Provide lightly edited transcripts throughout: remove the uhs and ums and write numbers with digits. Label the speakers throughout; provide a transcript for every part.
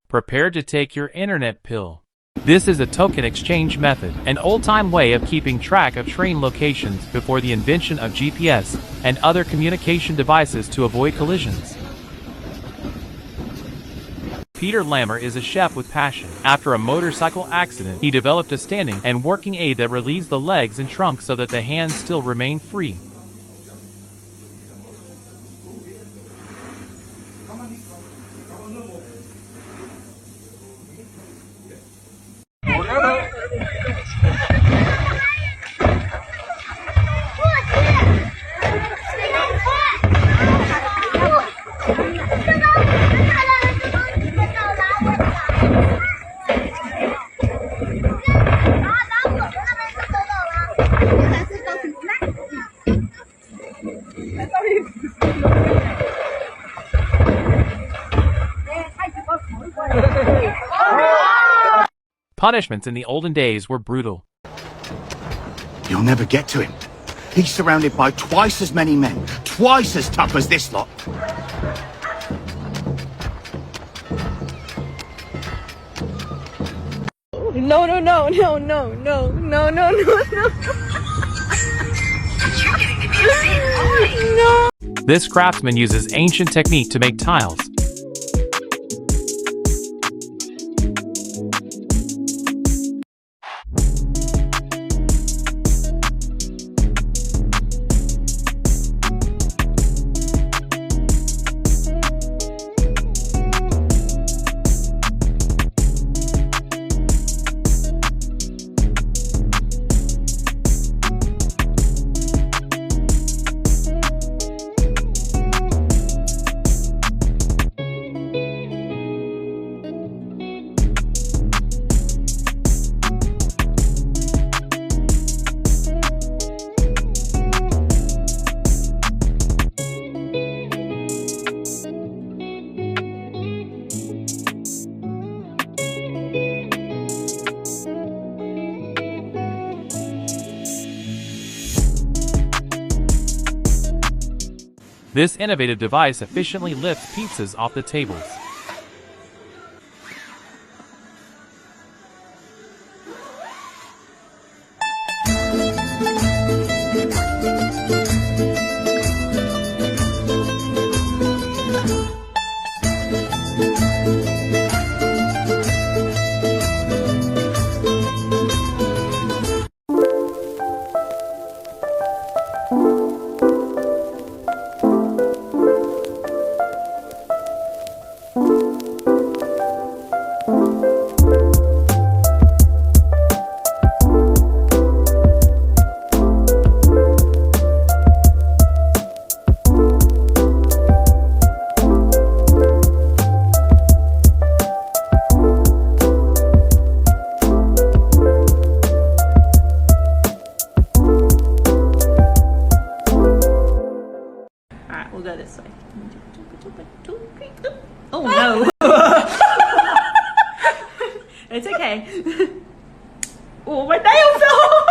Speaker 1: Prepare to take your internet pill. This is a token exchange method, an old-time way of keeping track of train locations before the invention of GPS and other communication devices to avoid collisions. Peter Lammer is a chef with passion. After a motorcycle accident, he developed a standing and working aid that relieves the legs and trunk so that the hands still remain free. Punishments in the olden days were brutal.
Speaker 2: You'll never get to him. He's surrounded by twice as many men, twice as tough as this lot.
Speaker 3: No, no, no, no, no, no, no, no, no, no. No.
Speaker 1: This craftsman uses ancient technique to make tiles. This innovative device efficiently lifts pizzas off the tables.
Speaker 3: We'll go this way. Oh no! It's okay. Oh, my nail fell!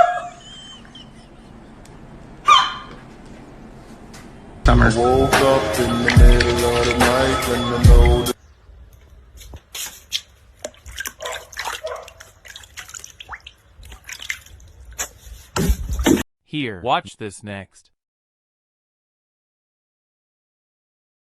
Speaker 4: Summer. Woke up in the middle of the night and I know
Speaker 1: Here, watch this next.